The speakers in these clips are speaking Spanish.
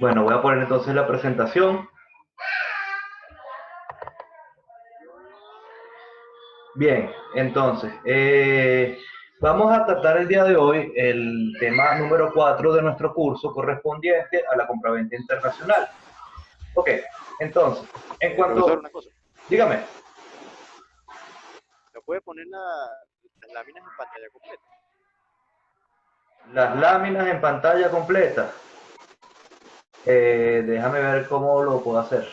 Bueno, voy a poner entonces la presentación. Bien, entonces, vamos a tratar el día de hoy el tema número 4 de nuestro curso correspondiente a la compraventa internacional. Ok, entonces, en Profesor, cuanto... una cosa. Dígame, ¿Me puede poner las láminas en pantalla completa? las láminas en pantalla completa. Déjame ver cómo lo puedo hacer.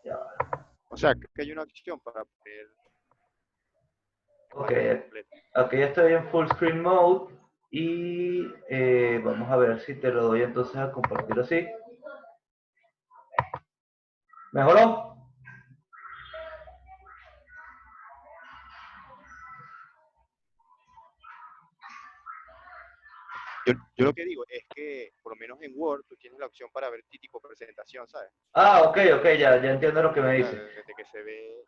Ya va. O sea, que hay una opción para poner en Ok, pantalla completa. aquí ya estoy en full screen mode y vamos a ver si te lo doy entonces a compartir así. ¿Mejoró? Yo lo que digo es que, por lo menos en Word, tú tienes la opción para ver tipo presentación, ¿sabes? Ah, ok, ok, ya entiendo lo que me O sea, dice. de que se ve.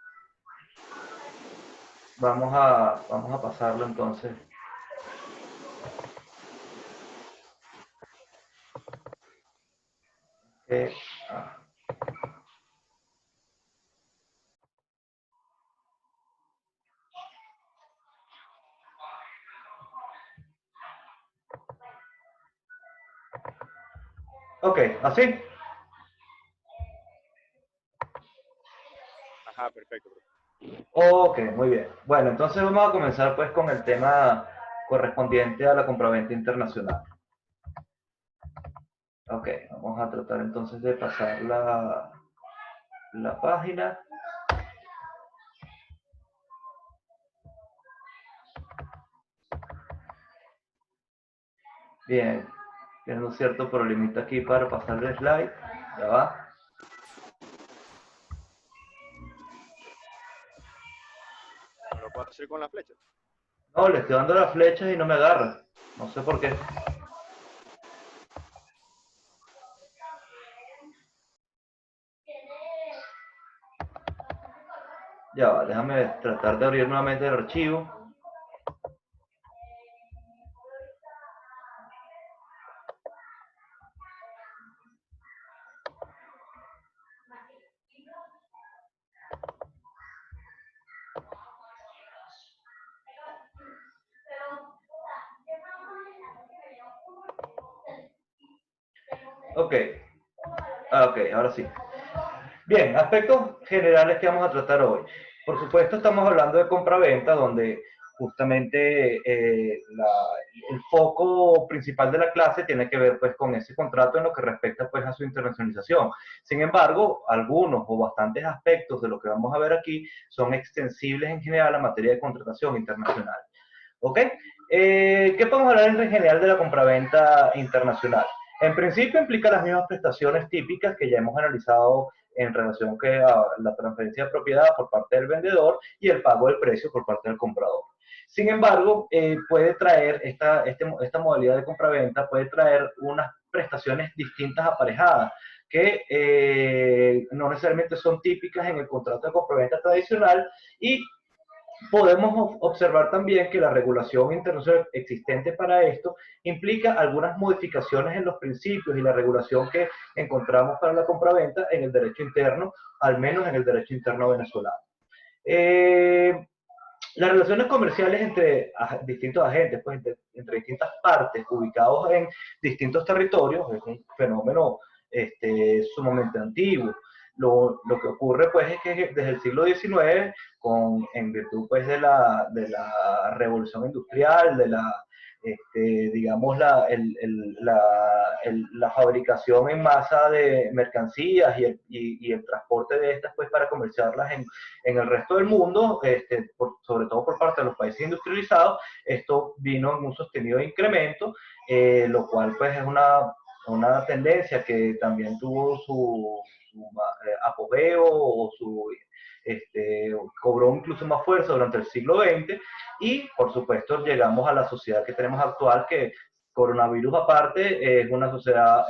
Vamos a pasarlo entonces. Eh, ah, ok, así. Ajá, perfecto. Ok, muy bien. Bueno, entonces vamos a comenzar pues con el tema correspondiente a la compraventa internacional. Ok, vamos a tratar entonces de pasar la página. Bien, tiene un cierto problemita aquí para pasar el slide. Ya va. ¿Me lo puedo hacer con la flecha? No, le estoy dando las flechas y no me agarra. No sé por qué. Ya va, déjame tratar de abrir nuevamente el archivo. Ok, ok, ahora sí. Bien, aspectos generales que vamos a tratar hoy. Por supuesto, estamos hablando de compra-venta, donde justamente el foco principal de la clase tiene que ver pues con ese contrato en lo que respecta pues a su internacionalización. Sin embargo, algunos o bastantes aspectos de lo que vamos a ver aquí son extensibles en general a materia de contratación internacional. ¿Ok? ¿Qué podemos hablar en general de la compraventa internacional? En principio implica las mismas prestaciones típicas que ya hemos analizado en relación a la transferencia de propiedad por parte del vendedor y el pago del precio por parte del comprador. Sin embargo, puede traer esta modalidad de compraventa, puede traer unas prestaciones distintas aparejadas que no necesariamente son típicas en el contrato de compraventa tradicional y podemos observar también que la regulación internacional existente para esto implica algunas modificaciones en los principios y la regulación que encontramos para la compraventa en el derecho interno, al menos en el derecho interno venezolano. Eh, las relaciones comerciales entre distintos agentes, pues entre distintas partes ubicados en distintos territorios, es un fenómeno sumamente antiguo. Lo que ocurre pues es que desde el siglo XIX, en virtud pues de la revolución industrial, digamos, la fabricación en masa de mercancías y el transporte de estas pues para comerciarlas en el resto del mundo, sobre todo por parte de los países industrializados, esto vino en un sostenido incremento, lo cual pues es una tendencia que también tuvo su apogeo o cobró incluso más fuerza durante el siglo XX y por supuesto llegamos a la sociedad que tenemos actual que coronavirus aparte, es una sociedad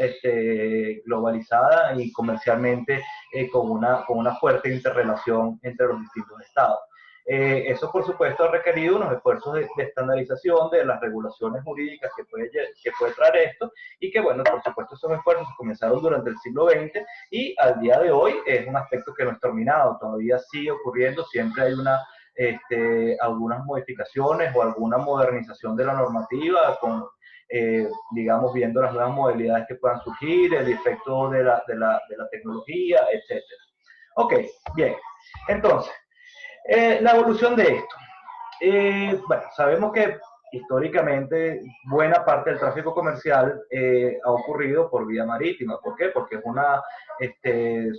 globalizada y comercialmente con una fuerte interrelación entre los distintos estados. Eso, por supuesto, ha requerido unos esfuerzos de estandarización de las regulaciones jurídicas que puede traer esto, y que, bueno, por supuesto, esos esfuerzos comenzaron durante el siglo XX y al día de hoy es un aspecto que no es terminado, todavía sigue ocurriendo, siempre hay algunas modificaciones o alguna modernización de la normativa, digamos, viendo las nuevas modalidades que puedan surgir, el efecto de la tecnología, etc. Ok, bien. Entonces, la evolución de esto. Bueno, sabemos que históricamente buena parte del tráfico comercial ha ocurrido por vía marítima. ¿Por qué? Porque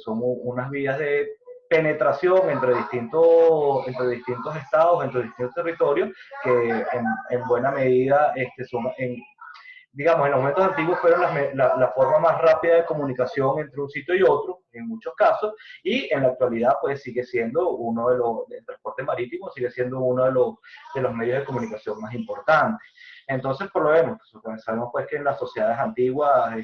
son unas vías de penetración entre distintos estados, entre distintos territorios, que en buena medida digamos, en los momentos antiguos fueron la forma más rápida de comunicación entre un sitio y otro, en muchos casos, y en la actualidad pues sigue siendo el transporte marítimo sigue siendo uno de los medios de comunicación más importantes. Entonces, por lo vemos, pues, sabemos pues que en las sociedades antiguas,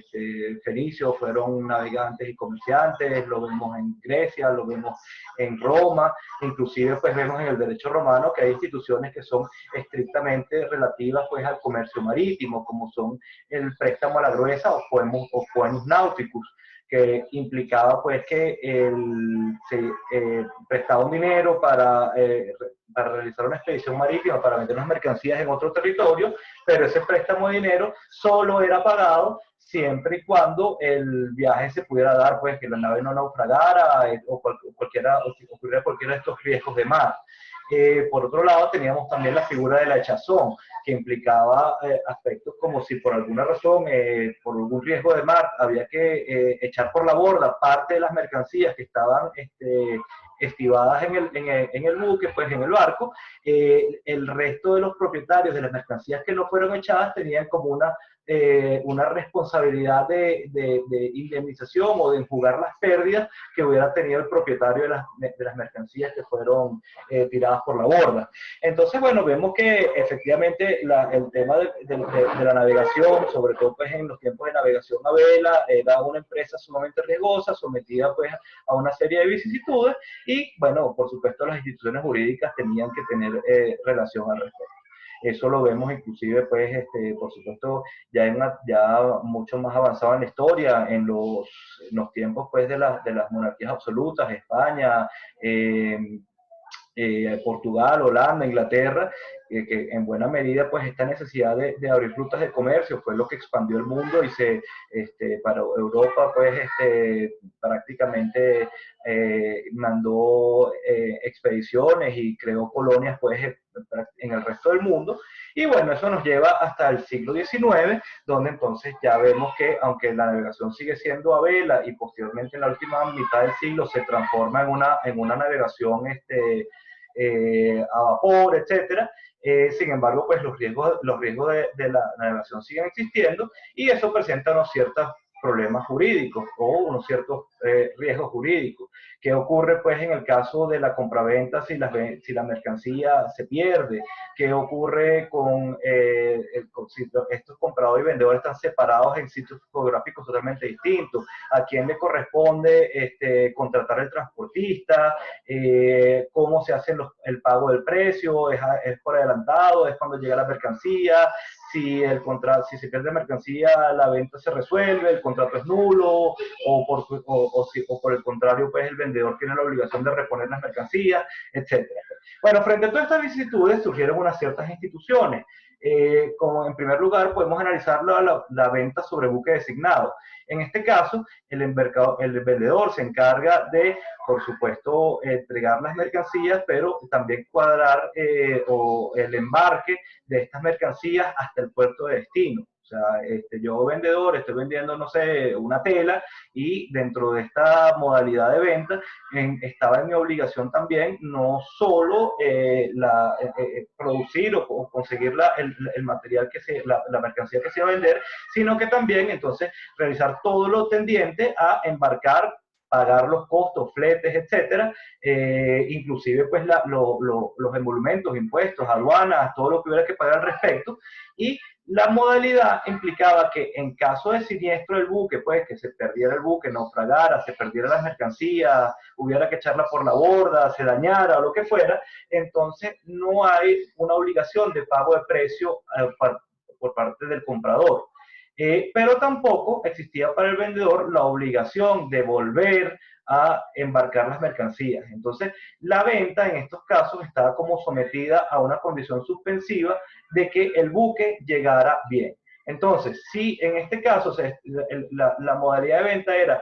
fenicios fueron navegantes y comerciantes, lo vemos en Grecia, lo vemos en Roma, inclusive pues vemos en el derecho romano que hay instituciones que son estrictamente relativas pues al comercio marítimo, como son el préstamo a la gruesa o poemus nauticus, que implicaba pues que se prestaba un dinero para realizar una expedición marítima, para vender las mercancías en otro territorio, pero ese préstamo de dinero solo era pagado siempre y cuando el viaje se pudiera dar, pues que la nave no naufragara o ocurriera cualquiera de estos riesgos de mar. Por otro lado, teníamos también la figura de la echazón, que implicaba aspectos como si por alguna razón, por algún riesgo de mar, había que echar por la borda parte de las mercancías que estaban estivadas en el buque, pues en el barco. El resto de los propietarios de las mercancías que no fueron echadas tenían como una responsabilidad de indemnización o de enjugar las pérdidas que hubiera tenido el propietario de las mercancías que fueron tiradas por la borda. Entonces, bueno, vemos que efectivamente el tema de la navegación, sobre todo pues en los tiempos de navegación a vela, era una empresa sumamente riesgosa, sometida pues a una serie de vicisitudes, y bueno, por supuesto las instituciones jurídicas tenían que tener relación al respecto. Eso lo vemos inclusive, pues, por supuesto, ya mucho más avanzado en la historia, en los tiempos, pues, de las monarquías absolutas, España, Portugal, Holanda, Inglaterra, que en buena medida, pues, esta necesidad de abrir rutas de comercio fue lo que expandió el mundo y para Europa, pues, prácticamente mandó expediciones y creó colonias, pues, en el resto del mundo. Y bueno, eso nos lleva hasta el siglo XIX, donde entonces ya vemos que, aunque la navegación sigue siendo a vela y posteriormente en la última mitad del siglo se transforma en una navegación a vapor, etcétera. Sin embargo, pues los riesgos de la navegación siguen existiendo, y eso presenta unos ciertos problemas jurídicos o unos ciertos riesgos jurídicos. ¿Qué ocurre pues en el caso de la compraventa si la mercancía se pierde? ¿Qué ocurre si estos compradores y vendedores están separados en sitios geográficos totalmente distintos? ¿A quién le corresponde contratar el transportista? ¿Cómo se hace el pago del precio? ¿Es por adelantado? ¿Es cuando llega la mercancía? Si se pierde mercancía, la venta se resuelve, el contrato es nulo, o por el contrario, pues el vendedor tiene la obligación de reponer las mercancías, etcétera. Bueno, frente a todas estas vicisitudes surgieron unas ciertas instituciones. Como en primer lugar podemos analizar la venta sobre buque designado. En este caso, el vendedor se encarga de, por supuesto, entregar las mercancías, pero también cuadrar el embarque de estas mercancías hasta el puerto de destino. O sea, yo vendedor estoy vendiendo, no sé, una tela, y dentro de esta modalidad de venta estaba en mi obligación también no solo producir o conseguir el material la mercancía que se iba a vender, sino que también entonces realizar todo lo tendiente a embarcar pagar los costos, fletes, etcétera, inclusive pues los emolumentos, impuestos, aduanas, todo lo que hubiera que pagar al respecto, y la modalidad implicaba que en caso de siniestro del buque, pues que se perdiera el buque, naufragara, se perdiera las mercancías, hubiera que echarla por la borda, se dañara o lo que fuera, entonces no hay una obligación de pago de precio por parte del comprador. Pero tampoco existía para el vendedor la obligación de volver a embarcar las mercancías. Entonces, la venta en estos casos estaba como sometida a una condición suspensiva de que el buque llegara bien. Entonces, si en este caso la modalidad de venta era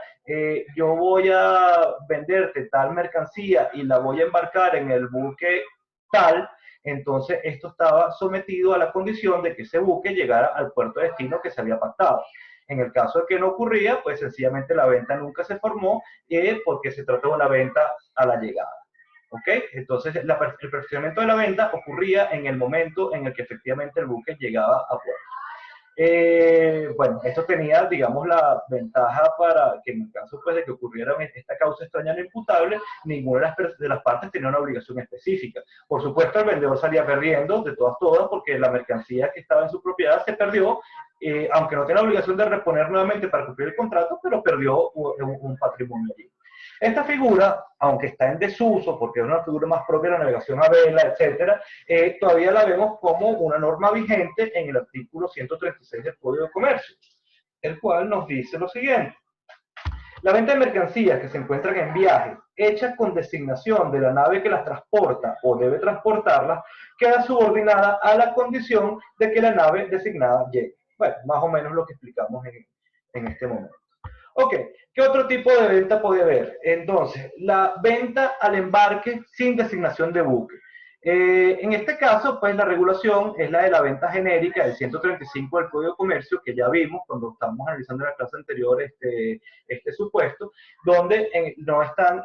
yo voy a venderte tal mercancía y la voy a embarcar en el buque tal, entonces esto estaba sometido a la condición de que ese buque llegara al puerto de destino que se había pactado. En el caso de que no ocurría, pues sencillamente la venta nunca se formó porque se trató de una venta a la llegada. ¿Ok? Entonces el perfeccionamiento de la venta ocurría en el momento en el que efectivamente el buque llegaba a puerto. Bueno, esto tenía, digamos, la ventaja para que en el caso pues, de que ocurriera esta causa extraña no imputable, ninguna de las partes tenía una obligación específica. Por supuesto, el vendedor salía perdiendo de todas porque la mercancía que estaba en su propiedad se perdió, aunque no tiene la obligación de reponer nuevamente para cumplir el contrato, pero perdió un patrimonio allí. Esta figura, aunque está en desuso, porque es una figura más propia de la navegación a vela, etcétera, todavía la vemos como una norma vigente en el artículo 136 del Código de Comercio, el cual nos dice lo siguiente. La venta de mercancías que se encuentran en viaje, hechas con designación de la nave que las transporta o debe transportarlas, queda subordinada a la condición de que la nave designada llegue. Bueno, más o menos lo que explicamos en este momento. Ok, ¿qué otro tipo de venta puede haber? Entonces, la venta al embarque sin designación de buque. En este caso, pues la regulación es la de la venta genérica del 135 del Código de Comercio, que ya vimos cuando estábamos analizando en la clase anterior este supuesto, donde no están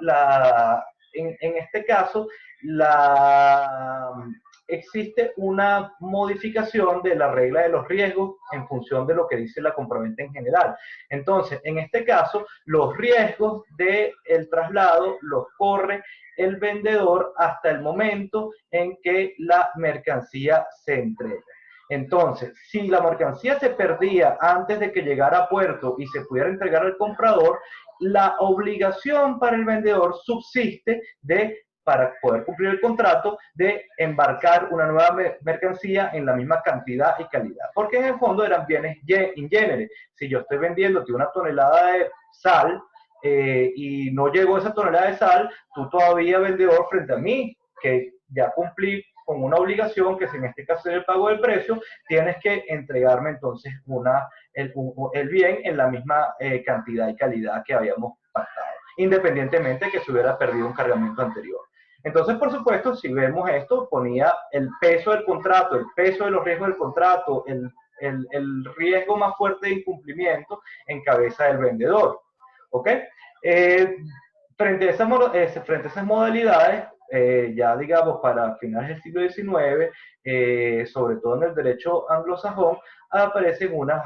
en este caso, existe una modificación de la regla de los riesgos en función de lo que dice la compraventa en general. Entonces, en este caso, los riesgos del traslado los corre el vendedor hasta el momento en que la mercancía se entrega. Entonces, si la mercancía se perdía antes de que llegara a puerto y se pudiera entregar al comprador, la obligación para el vendedor subsiste para poder cumplir el contrato, de embarcar una nueva mercancía en la misma cantidad y calidad. Porque en el fondo eran bienes in genere. Si yo estoy vendiéndote una tonelada de sal y no llegó esa tonelada de sal, tú todavía, vendedor, frente a mí, que ya cumplí con una obligación, que en este caso es el pago del precio, tienes que entregarme entonces el bien en la misma cantidad y calidad que habíamos pactado, independientemente de que se hubiera perdido un cargamento anterior. Entonces, por supuesto, si vemos esto, ponía el peso del contrato, el peso de los riesgos del contrato, el riesgo más fuerte de incumplimiento en cabeza del vendedor. ¿Ok? Frente a esas modalidades, ya digamos para finales del siglo XIX, sobre todo en el derecho anglosajón, aparecen unas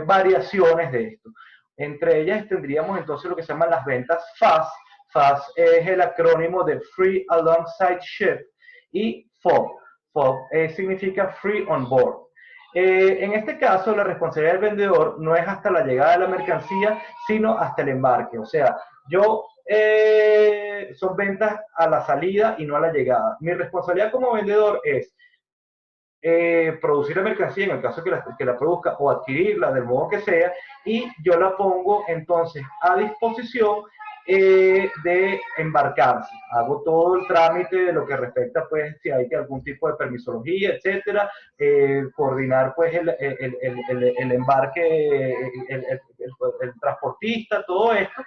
variaciones de esto. Entre ellas tendríamos entonces lo que se llaman las ventas FAS. FAS es el acrónimo de Free Alongside Ship, y FOB. FOB significa Free On Board. En este caso, la responsabilidad del vendedor no es hasta la llegada de la mercancía, sino hasta el embarque. O sea, son ventas a la salida y no a la llegada. Mi responsabilidad como vendedor es producir la mercancía, en el caso que la produzca, o adquirirla del modo que sea, y yo la pongo entonces a disposición de embarcarse. Hago todo el trámite de lo que respecta, pues, si hay algún tipo de permisología, etcétera, coordinar, pues, el embarque, el transportista, todo esto,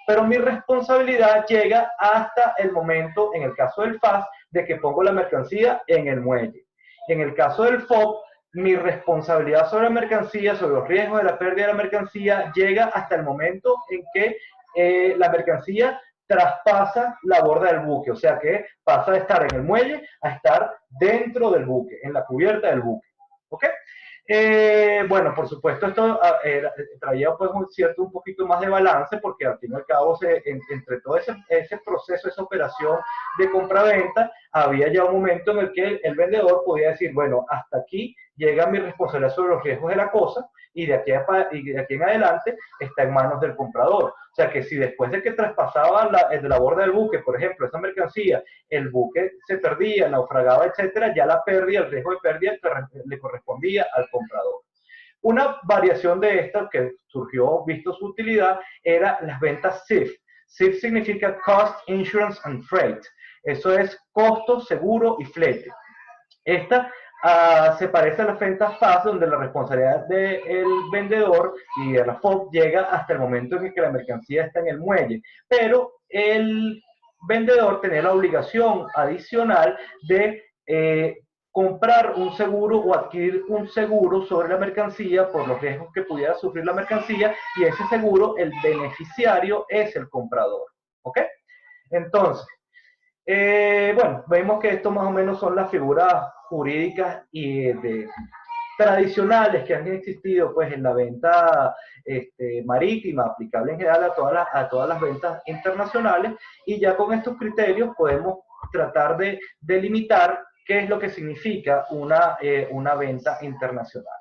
pero mi responsabilidad llega hasta el momento, en el caso del FAS, de que pongo la mercancía en el muelle. En el caso del FOB, mi responsabilidad sobre la mercancía, sobre los riesgos de la pérdida de la mercancía, llega hasta el momento en que la mercancía traspasa la borda del buque, o sea que pasa de estar en el muelle a estar dentro del buque, en la cubierta del buque. ¿Ok? Bueno, por supuesto, esto traía pues un poquito más de balance porque al fin y al cabo entre todo ese proceso, esa operación de compra-venta, había ya un momento en el que el vendedor podía decir, bueno, hasta aquí llega mi responsabilidad sobre los riesgos de la cosa y de aquí en adelante está en manos del comprador. O sea que si después de que traspasaba la borda del buque, por ejemplo, esa mercancía, el buque se perdía, naufragaba, etcétera, ya la pérdida, el riesgo de pérdida le correspondía al comprador. Una variación de esta que surgió, visto su utilidad, era las ventas SIF. SIF significa Cost, Insurance and Freight. Eso es costo, seguro y flete. Esta se parece a las ventas FAS, donde la responsabilidad del vendedor y de la FOB llega hasta el momento en que la mercancía está en el muelle, pero el vendedor tenía la obligación adicional de comprar un seguro o adquirir un seguro sobre la mercancía por los riesgos que pudiera sufrir la mercancía, y ese seguro, el beneficiario es el comprador. ¿Ok? Entonces, bueno, vemos que esto más o menos son las figuras jurídicas tradicionales que han existido pues en la venta marítima, aplicable en general a todas las ventas internacionales, y ya con estos criterios podemos tratar de delimitar qué es lo que significa una venta internacional.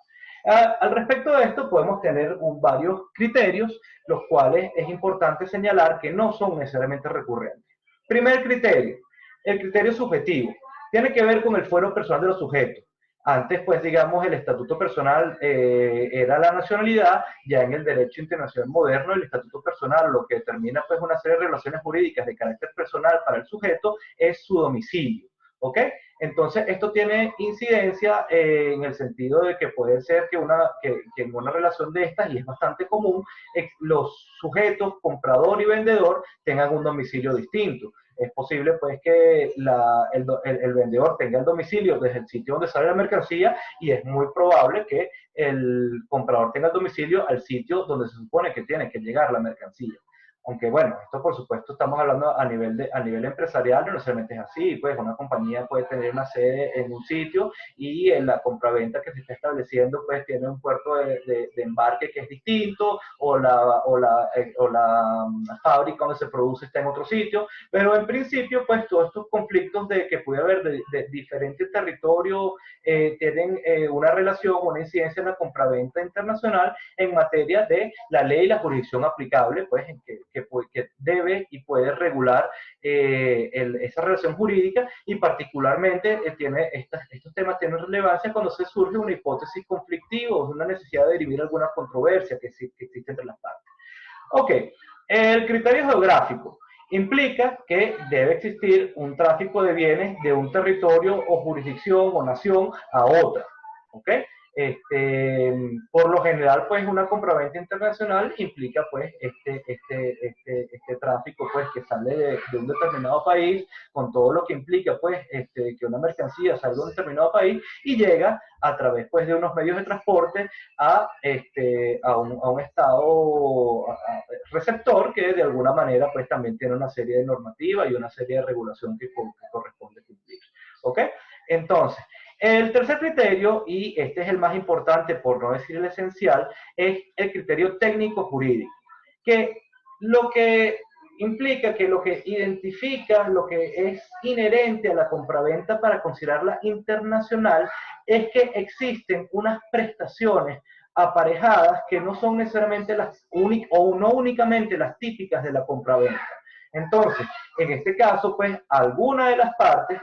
Al respecto de esto podemos tener varios criterios, los cuales es importante señalar que no son necesariamente recurrentes. Primer criterio, el criterio subjetivo. Tiene que ver con el fuero personal de los sujetos. Antes, pues, digamos, el estatuto personal era la nacionalidad. Ya en el derecho internacional moderno, el estatuto personal, lo que determina, pues, una serie de relaciones jurídicas de carácter personal para el sujeto es su domicilio. ¿Ok? Entonces, esto tiene incidencia en el sentido de que puede ser que en una relación de estas, y es bastante común, los sujetos, comprador y vendedor, tengan un domicilio distinto. Es posible pues que el vendedor tenga el domicilio desde el sitio donde sale la mercancía, y es muy probable que el comprador tenga el domicilio al sitio donde se supone que tiene que llegar la mercancía. Aunque bueno, esto por supuesto estamos hablando a nivel empresarial, no necesariamente es así. Pues una compañía puede tener una sede en un sitio y en la compraventa que se está estableciendo pues tiene un puerto de embarque que es distinto, o la fábrica donde se produce está en otro sitio. Pero en principio pues todos estos conflictos que puede haber de diferentes territorios tienen una relación, una incidencia en la compraventa internacional en materia de la ley y la jurisdicción aplicable, pues en que debe y puede regular esa relación jurídica, y particularmente estos temas tienen relevancia cuando se surge una hipótesis conflictiva o una necesidad de dirimir alguna controversia que existe entre las partes. Ok, el criterio geográfico implica que debe existir un tráfico de bienes de un territorio o jurisdicción o nación a otra. ¿Ok? Por lo general, pues una compraventa internacional implica pues este tráfico pues que sale de un determinado país, con todo lo que implica pues que una mercancía salga de un determinado país y llega a través pues de unos medios de transporte a un estado receptor, que de alguna manera pues también tiene una serie de normativas y una serie de regulación que corresponde cumplir. ¿Ok? Entonces, el tercer criterio, y este es el más importante por no decir el esencial, es el criterio técnico-jurídico, que lo que implica que lo que identifica, lo que es inherente a la compraventa para considerarla internacional, es que existen unas prestaciones aparejadas que no son necesariamente o no únicamente las típicas de la compraventa. Entonces, en este caso, pues, alguna de las partes,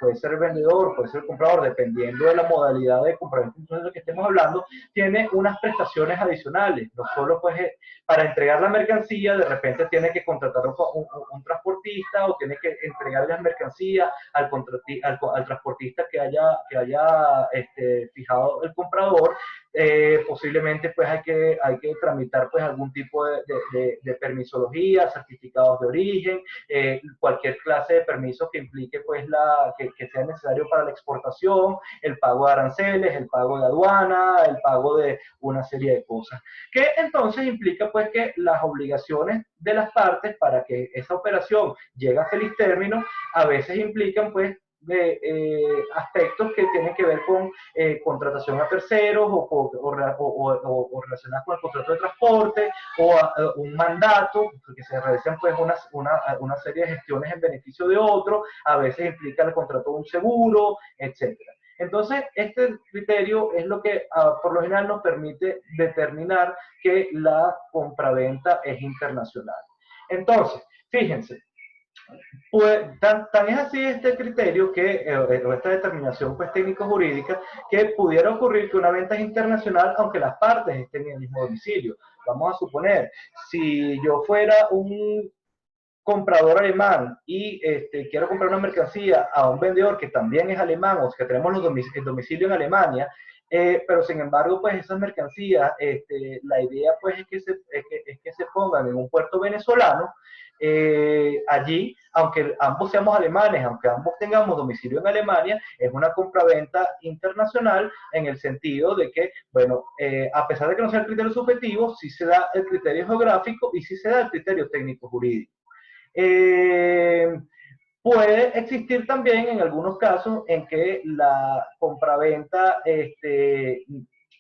puede ser el vendedor, puede ser el comprador, dependiendo de la modalidad de compraventa de lo que estemos hablando, tiene unas prestaciones adicionales. No solo pues para entregar la mercancía, de repente tiene que contratar un transportista, o tiene que entregar las mercancías al transportista que haya fijado el comprador. Posiblemente pues hay que tramitar pues algún tipo de permisología, certificados de origen, cualquier clase de permiso que implique pues que sea necesario para la exportación, el pago de aranceles, el pago de aduana, el pago de una serie de cosas, que entonces implica pues que las obligaciones de las partes para que esa operación llegue a feliz término a veces implican pues aspectos que tienen que ver con contratación a terceros o relacionadas con el contrato de transporte o un mandato, porque se realizan pues una serie de gestiones en beneficio de otro, a veces implica el contrato de un seguro, etcétera. Entonces, este criterio es lo que por lo general nos permite determinar que la compraventa es internacional. Entonces, fíjense, pues tan es así este criterio que, o esta determinación pues técnico-jurídica, que pudiera ocurrir que una venta es internacional aunque las partes estén en el mismo domicilio. Vamos a suponer, si yo fuera un comprador alemán y quiero comprar una mercancía a un vendedor que también es alemán, o que tenemos el domicilio en Alemania, pero sin embargo, pues esas mercancías, la idea pues es que se pongan en un puerto venezolano, allí, aunque ambos seamos alemanes, aunque ambos tengamos domicilio en Alemania, es una compraventa internacional en el sentido de que, bueno, a pesar de que no sea el criterio subjetivo, sí se da el criterio geográfico y sí se da el criterio técnico-jurídico. Eh, Puede existir también en algunos casos en que la compraventa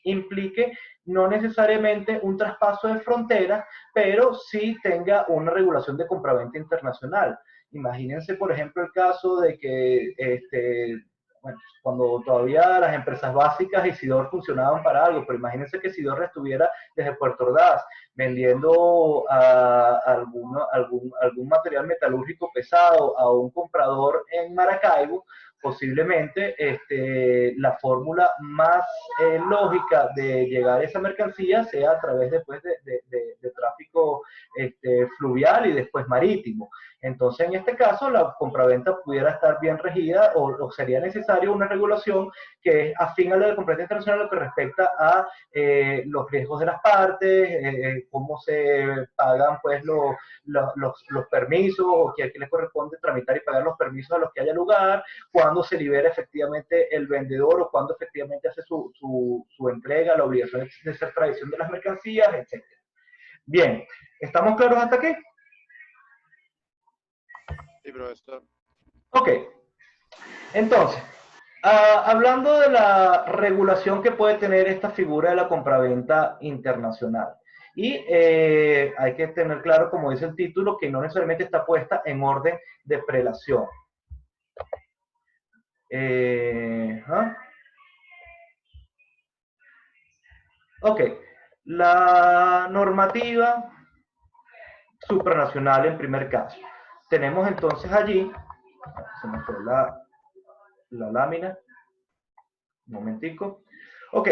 implique no necesariamente un traspaso de fronteras, pero sí tenga una regulación de compraventa internacional. Imagínense, por ejemplo, el caso de que bueno, cuando todavía las empresas básicas y Sidor funcionaban para algo, pero imagínense que Sidor estuviera desde Puerto Ordaz vendiendo algún material metalúrgico pesado a un comprador en Maracaibo, posiblemente la fórmula más lógica de llegar a esa mercancía sea a través después de tráfico fluvial y después marítimo. Entonces, en este caso, la compraventa pudiera estar bien regida o sería necesario una regulación que es afín a la de compraventa internacional lo que respecta a los riesgos de las partes, cómo se pagan pues los permisos, o que a quién les corresponde tramitar y pagar los permisos a los que haya lugar, cuándo se libera efectivamente el vendedor o cuándo efectivamente hace su entrega, la obligación de hacer tradición de las mercancías, etc. Bien, ¿estamos claros hasta aquí? Sí, profesor. Ok, entonces, hablando de la regulación que puede tener esta figura de la compraventa internacional. Y hay que tener claro, como dice el título, que no necesariamente está puesta en orden de prelación. ¿Ah? Ok, la normativa supranacional en primer caso. Tenemos entonces allí, se me fue la lámina, un momentico. Ok.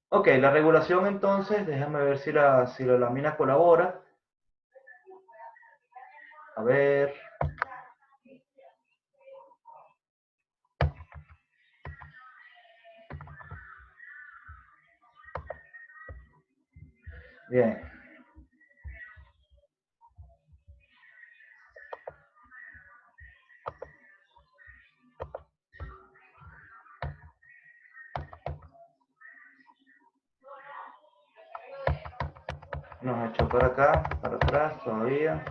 Ok, la regulación entonces, déjame ver si la lámina colabora. A ver. Bien. Nos echó para acá, para atrás todavía.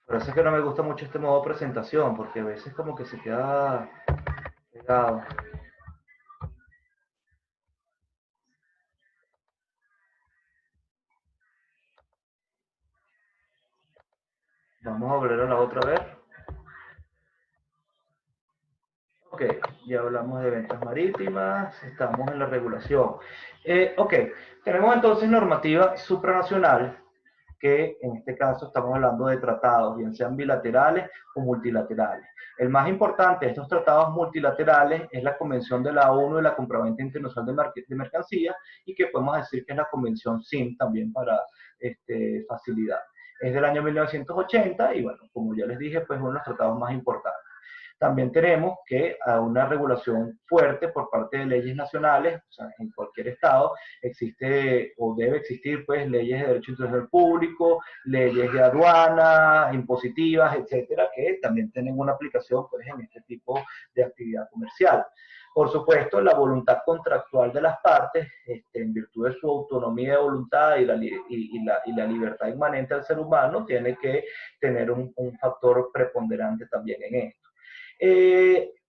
Por eso es que no me gusta mucho este modo de presentación, porque a veces como que se queda pegado. Vamos a volver a la otra vez. Ok, ya hablamos de ventas marítimas, estamos en la regulación. Ok, tenemos entonces normativa supranacional, que en este caso estamos hablando de tratados, bien sean bilaterales o multilaterales. El más importante de estos tratados multilaterales es la Convención de la ONU de la Compraventa Internacional de Mercancías, y que podemos decir que es la Convención SIM también para facilidad. Es del año 1980 y bueno, como ya les dije, pues uno de los tratados más importantes. También tenemos que a una regulación fuerte por parte de leyes nacionales, o sea, en cualquier estado existe o debe existir pues leyes de derecho internacional público, leyes de aduana, impositivas, etcétera, que también tienen una aplicación pues en este tipo de actividad comercial. Por supuesto, la voluntad contractual de las partes, en virtud de su autonomía de voluntad y la libertad inmanente al ser humano, tiene que tener un factor preponderante también en esto.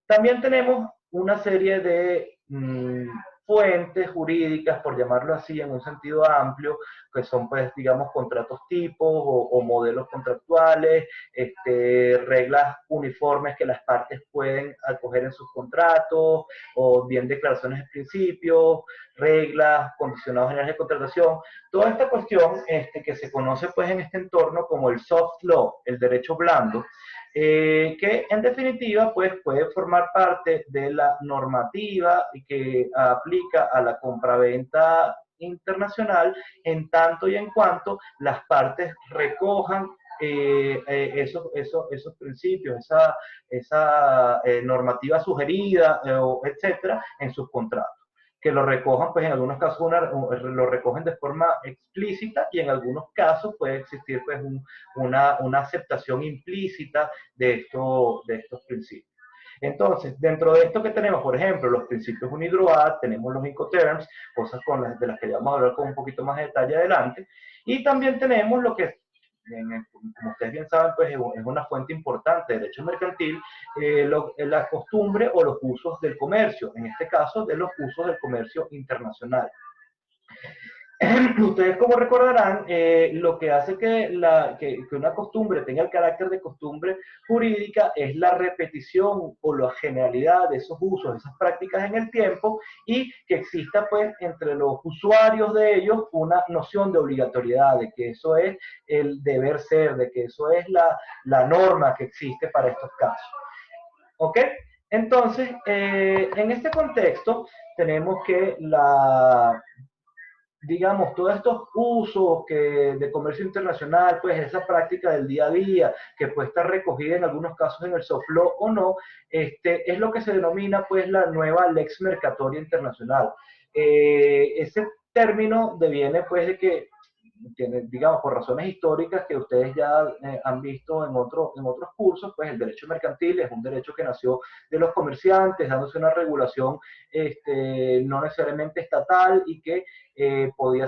También tenemos una serie de fuentes jurídicas, por llamarlo así, en un sentido amplio, que son, pues, digamos, contratos tipos o modelos contractuales, reglas uniformes que las partes pueden acoger en sus contratos, o bien declaraciones de principios, reglas, condicionados generales de contratación. Toda esta cuestión que se conoce, pues, en este entorno como el soft law, el derecho blando, que en definitiva, pues, puede formar parte de la normativa que aplica a la compraventa internacional, en tanto y en cuanto las partes recojan esos principios, esa normativa sugerida, etcétera, en sus contratos. Que lo recojan, pues en algunos casos lo recogen de forma explícita, y en algunos casos puede existir, pues, una aceptación implícita de estos principios. Entonces, dentro de esto que tenemos, por ejemplo, los principios UNIDROIT, tenemos los Incoterms, cosas de las que ya vamos a hablar con un poquito más de detalle adelante, y también tenemos lo que, como ustedes bien saben, pues es una fuente importante de derecho mercantil, la costumbre o los usos del comercio, en este caso de los usos del comercio internacional. Ustedes, como recordarán, lo que hace que una costumbre tenga el carácter de costumbre jurídica es la repetición o la generalidad de esos usos, de esas prácticas en el tiempo, y que exista, pues, entre los usuarios de ellos una noción de obligatoriedad, de que eso es el deber ser, de que eso es la norma que existe para estos casos. ¿Ok? Entonces, en este contexto, tenemos que digamos, todos estos usos de comercio internacional, pues esa práctica del día a día, que puede estar recogida en algunos casos en el soft law o no, es lo que se denomina, pues, la nueva lex mercatoria internacional. Ese término deviene, pues, de que, digamos, por razones históricas que ustedes ya han visto en otros cursos, pues el derecho mercantil es un derecho que nació de los comerciantes, dándose una regulación no necesariamente estatal, y que podía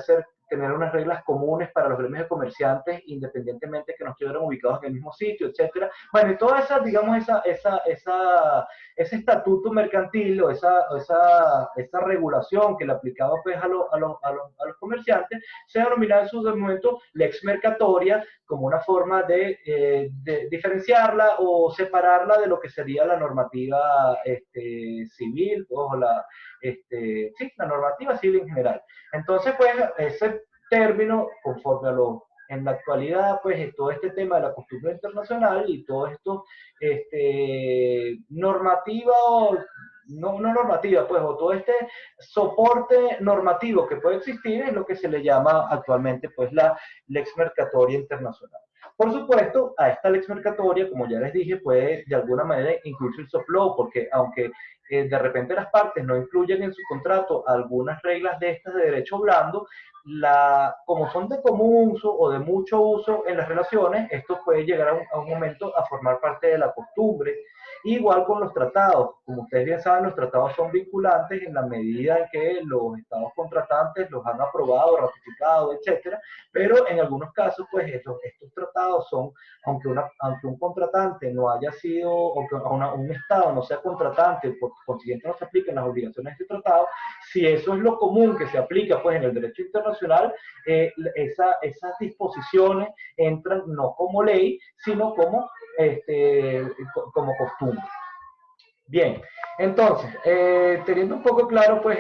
tener unas reglas comunes para los gremios de comerciantes, independientemente que no estuvieran ubicados en el mismo sitio, etcétera. Bueno, y toda esa, digamos, ese estatuto mercantil o esa regulación que le aplicaba, pues, a los comerciantes, se denominaba en su momento lex mercatoria, como una forma de diferenciarla o separarla de lo que sería la normativa civil, o la normativa civil en general. Entonces, pues, ese término, conforme en la actualidad, pues, todo este tema de la costumbre internacional y todo esto, normativa o no normativa, pues, o todo este soporte normativo que puede existir, es lo que se le llama actualmente, pues, la lex mercatoria internacional. Por supuesto, a esta lex mercatoria, como ya les dije, puede de alguna manera incluirse el soft law, porque aunque de repente las partes no incluyen en su contrato algunas reglas de estas de derecho blando, como son de común uso o de mucho uso en las relaciones, esto puede llegar a un momento a formar parte de la costumbre. Igual con los tratados, como ustedes bien saben, los tratados son vinculantes en la medida en que los estados contratantes los han aprobado, ratificado, etcétera, pero en algunos casos, pues, estos tratados son, aunque un contratante no haya sido, o que un estado no sea contratante, por consiguiente no se apliquen las obligaciones de este tratado, si eso es lo común que se aplica, pues, en el derecho internacional, esas disposiciones entran no como ley, sino como costumbre. Bien, entonces, teniendo un poco claro, pues,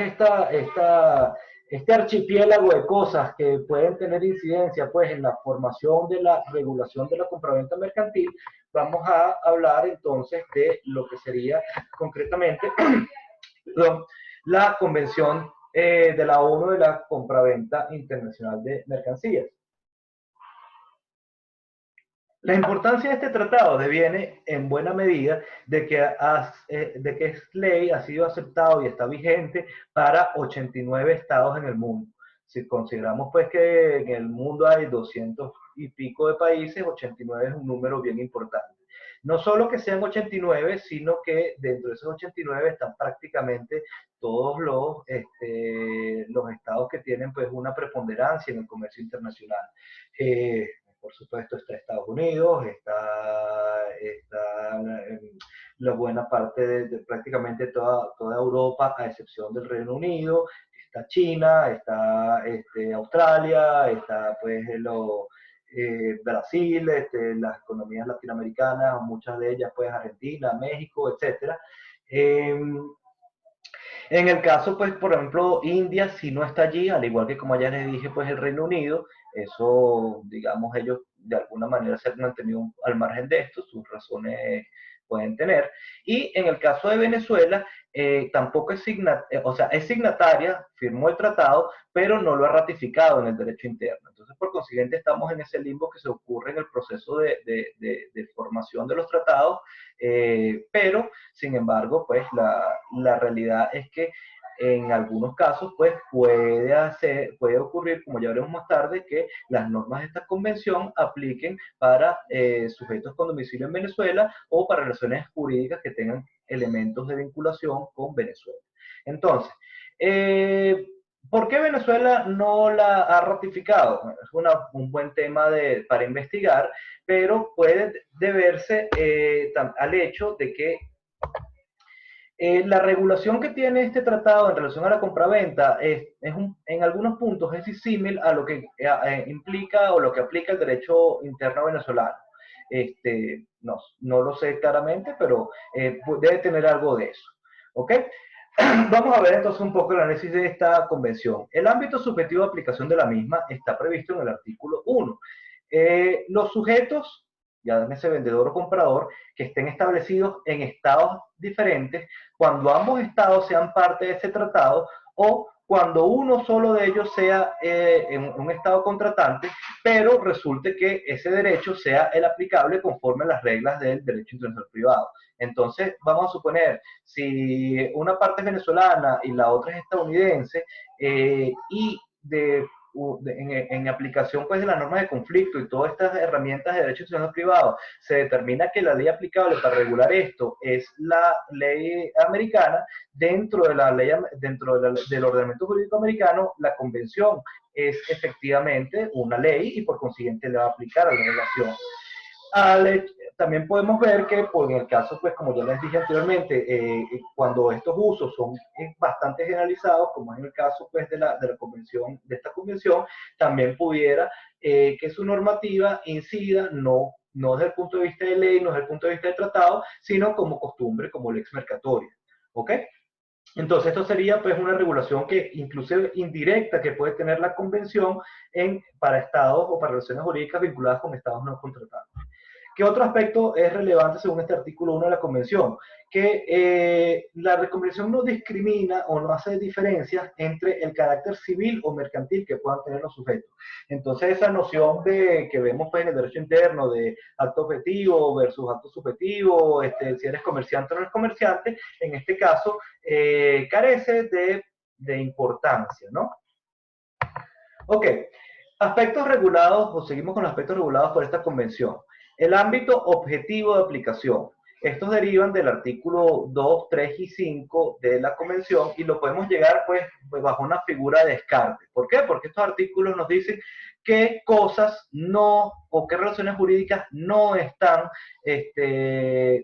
este archipiélago de cosas que pueden tener incidencia, pues, en la formación de la regulación de la compraventa mercantil, vamos a hablar entonces de lo que sería concretamente la Convención de la ONU de la Compraventa Internacional de Mercancías. La importancia de este tratado deviene en buena medida de que es ley, ha sido aceptado y está vigente para 89 estados en el mundo. Si consideramos, pues, que en el mundo hay 200 y pico de países, 89 es un número bien importante. No solo que sean 89, sino que dentro de esos 89 están prácticamente todos los estados que tienen pues una preponderancia en el comercio internacional. Por supuesto está Estados Unidos, está la buena parte de prácticamente toda Europa, a excepción del Reino Unido, está China, está Australia, está pues Brasil, las economías latinoamericanas, muchas de ellas pues Argentina, México, etcétera. En el caso, pues, por ejemplo, India si no está allí, al igual que como ya les dije, pues el Reino Unido, eso, digamos, ellos de alguna manera se han mantenido al margen de esto, sus razones pueden tener. Y en el caso de Venezuela, tampoco es o sea, es signataria, firmó el tratado, pero no lo ha ratificado en el derecho interno. Entonces, por consiguiente, estamos en ese limbo que se ocurre en el proceso de formación de los tratados, pero sin embargo, pues la realidad es que en algunos casos, pues puede ocurrir, como ya veremos más tarde, que las normas de esta convención apliquen para sujetos con domicilio en Venezuela o para relaciones jurídicas que tengan elementos de vinculación con Venezuela. Entonces, ¿por qué Venezuela no la ha ratificado? Bueno, es un buen tema para investigar, pero puede deberse al hecho de que la regulación que tiene este tratado en relación a la compraventa en algunos puntos es disímil a lo que implica o lo que aplica el derecho interno venezolano. No lo sé claramente, pero debe tener algo de eso. ¿Ok? Vamos a ver entonces un poco el análisis de esta convención. El ámbito subjetivo de aplicación de la misma está previsto en el artículo 1. Los sujetos, ya ese vendedor o comprador, que estén establecidos en estados diferentes, cuando ambos estados sean parte de ese tratado o cuando uno solo de ellos sea en un estado contratante, pero resulte que ese derecho sea el aplicable conforme a las reglas del derecho internacional privado. Entonces, vamos a suponer, si una parte es venezolana y la otra es estadounidense, y en aplicación pues de las normas de conflicto y todas estas herramientas de derecho internacional privado, se determina que la ley aplicable para regular esto es la ley americana. Dentro de la ley, del ordenamiento jurídico americano, la convención es efectivamente una ley y por consiguiente le va a aplicar a la relación. También podemos ver que en el caso, pues como ya les dije anteriormente, cuando estos usos son bastante generalizados, como es en el caso pues de la convención, de esta convención, también pudiera que su normativa incida no desde el punto de vista de ley, no desde el punto de vista de tratado, sino como costumbre, como lex mercatoria. ¿Ok? Entonces, esto sería pues una regulación que inclusive indirecta que puede tener la convención para estados o para relaciones jurídicas vinculadas con estados no contratados. ¿Qué otro aspecto es relevante según este artículo 1 de la Convención? Que la Convención no discrimina o no hace diferencias entre el carácter civil o mercantil que puedan tener los sujetos. Entonces, esa noción que vemos pues, en el derecho interno de acto objetivo versus acto subjetivo, si eres comerciante o no eres comerciante, en este caso carece de importancia, ¿no? Ok, aspectos regulados, o seguimos con los aspectos regulados por esta convención. El ámbito objetivo de aplicación. Estos derivan del artículo 2, 3 y 5 de la convención y lo podemos llegar pues bajo una figura de descarte. ¿Por qué? Porque estos artículos nos dicen qué cosas no o qué relaciones jurídicas no están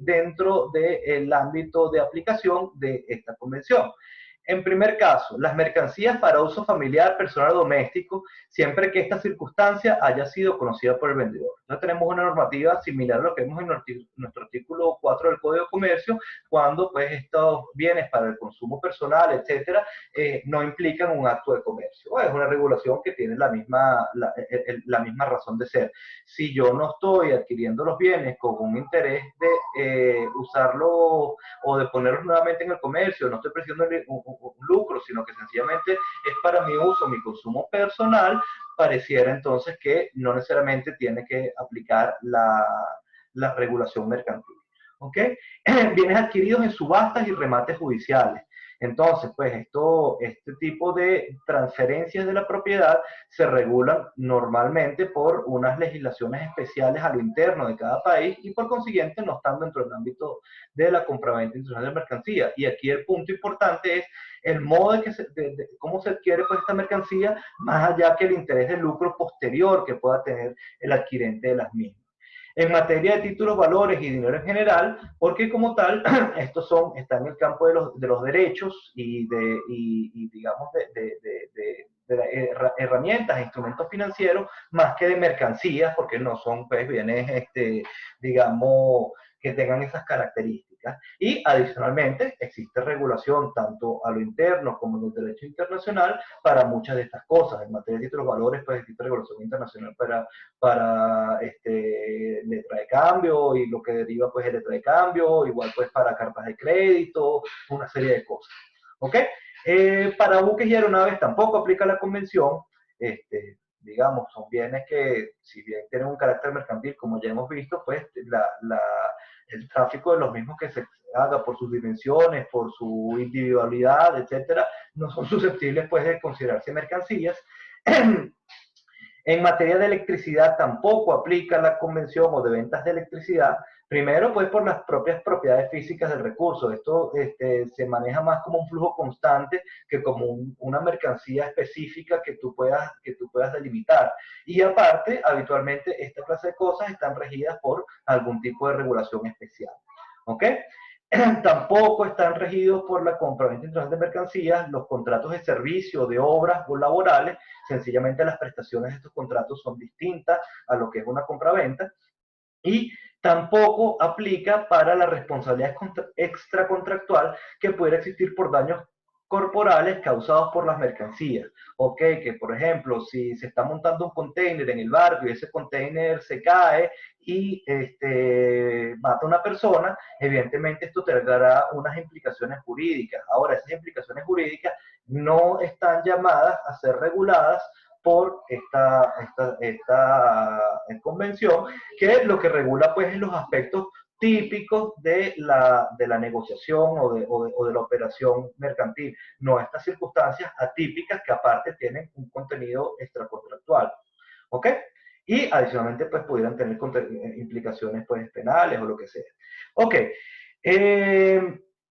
dentro del ámbito de aplicación de esta convención. En primer caso, las mercancías para uso familiar, personal o doméstico, siempre que esta circunstancia haya sido conocida por el vendedor. Entonces tenemos una normativa similar a lo que vemos en nuestro artículo 4 del Código de Comercio, cuando pues estos bienes para el consumo personal, etcétera, no implican un acto de comercio. Es una regulación que tiene la misma razón de ser. Si yo no estoy adquiriendo los bienes con un interés de usarlo o de ponerlos nuevamente en el comercio, no estoy presiando un lucro, sino que sencillamente es para mi uso, mi consumo personal, pareciera entonces que no necesariamente tiene que aplicar la regulación mercantil. ¿Ok? Bienes adquiridos en subastas y remates judiciales. Entonces, pues este tipo de transferencias de la propiedad se regulan normalmente por unas legislaciones especiales a lo interno de cada país y por consiguiente no están dentro del ámbito de la compraventa internacional de mercancía. Y aquí el punto importante es el modo de cómo se adquiere pues, esta mercancía, más allá que el interés de lucro posterior que pueda tener el adquirente de las mismas. En materia de títulos, valores y dinero en general, porque como tal, están en el campo de los derechos y digamos, de herramientas e instrumentos financieros, más que de mercancías, porque no son pues, bienes, digamos, que tengan esas características. Y adicionalmente existe regulación tanto a lo interno como en el derecho internacional para muchas de estas cosas. En materia de títulos valores, pues existe regulación internacional para letra de cambio y lo que deriva pues de letra de cambio, igual pues para cartas de crédito, una serie de cosas. ¿Ok? Para buques y aeronaves tampoco aplica la convención. Digamos, son bienes que, si bien tienen un carácter mercantil, como ya hemos visto, pues el tráfico de los mismos que se haga por sus dimensiones, por su individualidad, etcétera, no son susceptibles pues de considerarse mercancías. En materia de electricidad tampoco aplica la convención o de ventas de electricidad, primero pues por las propias propiedades físicas del recurso. Esto se maneja más como un flujo constante que como una mercancía específica que tú puedas delimitar. Y aparte, habitualmente esta clase de cosas están regidas por algún tipo de regulación especial. ¿Ok? Tampoco están regidos por la compraventa internacional de mercancías los contratos de servicio, de obras o laborales. Sencillamente las prestaciones de estos contratos son distintas a lo que es una compraventa. Y tampoco aplica para la responsabilidad extracontractual que pudiera existir por daños corporales causados por las mercancías. Ok, que por ejemplo, si se está montando un container en el barco y ese container se cae y mata a una persona, evidentemente esto tendrá unas implicaciones jurídicas. Ahora, esas implicaciones jurídicas no están llamadas a ser reguladas por esta convención, que lo que regula pues es los aspectos típicos de la negociación o de la operación mercantil, no estas circunstancias atípicas que aparte tienen un contenido extracontractual. ¿Ok? Y adicionalmente pues pudieran tener implicaciones pues penales o lo que sea. Ok.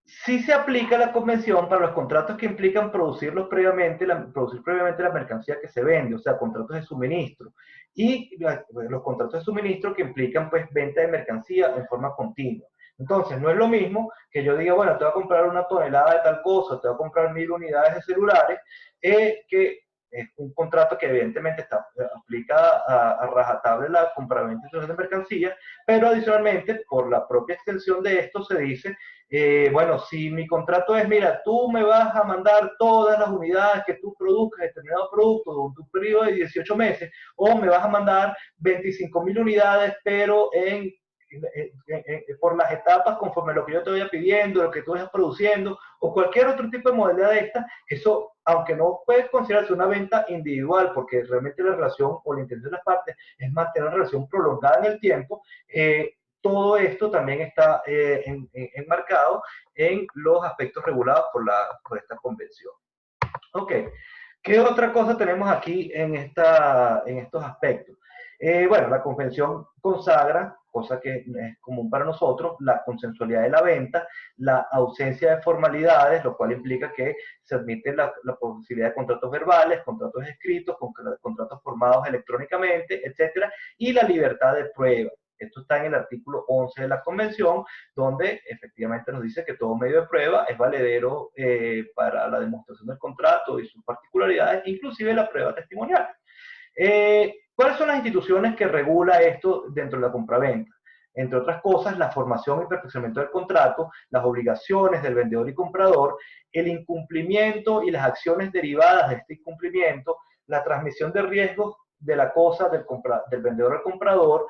Sí se aplica la convención para los contratos que implican producir previamente la mercancía que se vende, o sea, contratos de suministro. Y los contratos de suministro que implican pues venta de mercancía en forma continua. Entonces, no es lo mismo que yo diga, bueno, te voy a comprar una tonelada de tal cosa, te voy a comprar 1000 unidades de celulares, que es un contrato que evidentemente aplica a rajatabla la compraventa de mercancías, pero adicionalmente, por la propia extensión de esto, se dice, bueno, si mi contrato es, mira, tú me vas a mandar todas las unidades que tú produzcas, determinado producto, durante un periodo de 18 meses, o me vas a mandar 25.000 unidades, pero por las etapas conforme lo que yo te vaya pidiendo, lo que tú vayas produciendo, o cualquier otro tipo de modalidad de esta, eso, aunque no puede considerarse una venta individual, porque realmente la relación o la intención de las partes es mantener una relación prolongada en el tiempo, todo esto también está enmarcado en los aspectos regulados por esta convención. Ok, ¿qué otra cosa tenemos aquí en estos aspectos? Bueno, la convención consagra, cosa que es común para nosotros, la consensualidad de la venta, la ausencia de formalidades, lo cual implica que se admite la posibilidad de contratos verbales, contratos escritos, contratos formados electrónicamente, etcétera, y la libertad de prueba. Esto está en el artículo 11 de la convención, donde efectivamente nos dice que todo medio de prueba es valedero para la demostración del contrato y sus particularidades, inclusive la prueba testimonial. ¿Cuáles son las instituciones que regula esto dentro de la compraventa? Entre otras cosas, la formación y perfeccionamiento del contrato, las obligaciones del vendedor y comprador, el incumplimiento y las acciones derivadas de este incumplimiento, la transmisión de riesgos de la cosa del vendedor al comprador,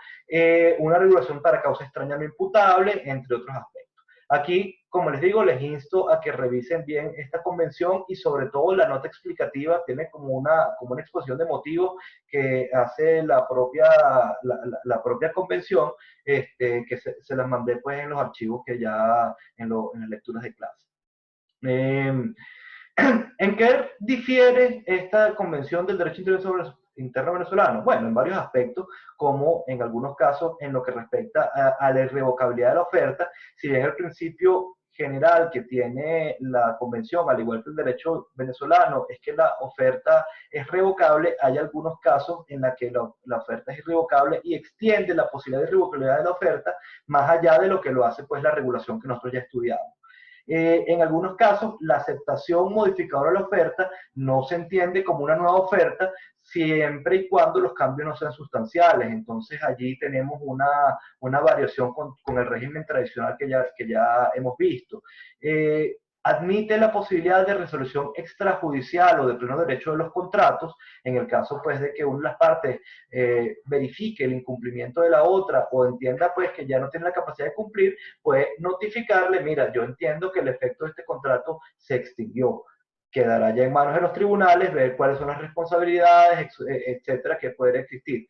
una regulación para causa extraña no imputable, entre otros aspectos. Aquí, como les digo, les insto a que revisen bien esta convención y sobre todo la nota explicativa tiene como una exposición de motivos que hace la propia convención, que se las mandé pues en los archivos que ya en las lecturas de clase. Eh, ¿En qué difiere esta convención del derecho interno venezolano? Bueno, en varios aspectos, como en algunos casos en lo que respecta a la irrevocabilidad de la oferta, si bien el principio general que tiene la convención, al igual que el derecho venezolano, es que la oferta es revocable, hay algunos casos en los que la oferta es irrevocable y extiende la posibilidad de irrevocabilidad de la oferta más allá de lo que lo hace pues la regulación que nosotros ya estudiamos. En algunos casos, la aceptación modificadora de la oferta no se entiende como una nueva oferta siempre y cuando los cambios no sean sustanciales. Entonces allí tenemos una variación con el régimen tradicional que ya hemos visto. Admite la posibilidad de resolución extrajudicial o de pleno derecho de los contratos, en el caso pues de que una de las partes verifique el incumplimiento de la otra o entienda pues que ya no tiene la capacidad de cumplir, puede notificarle, mira, yo entiendo que el efecto de este contrato se extinguió. Quedará ya en manos de los tribunales ver cuáles son las responsabilidades, etcétera, que pueden existir.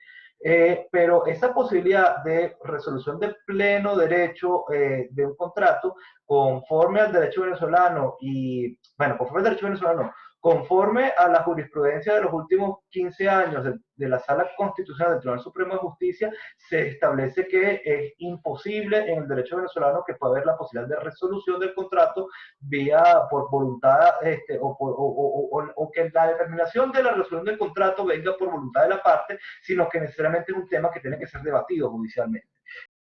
Pero esa posibilidad de resolución de pleno derecho de un contrato conforme al derecho venezolano y, bueno, conforme al derecho venezolano, conforme a la jurisprudencia de los últimos 15 años de la Sala Constitucional del Tribunal Supremo de Justicia, se establece que es imposible en el derecho venezolano que pueda haber la posibilidad de resolución del contrato vía por voluntad o que la determinación de la resolución del contrato venga por voluntad de la parte, sino que necesariamente es un tema que tiene que ser debatido judicialmente.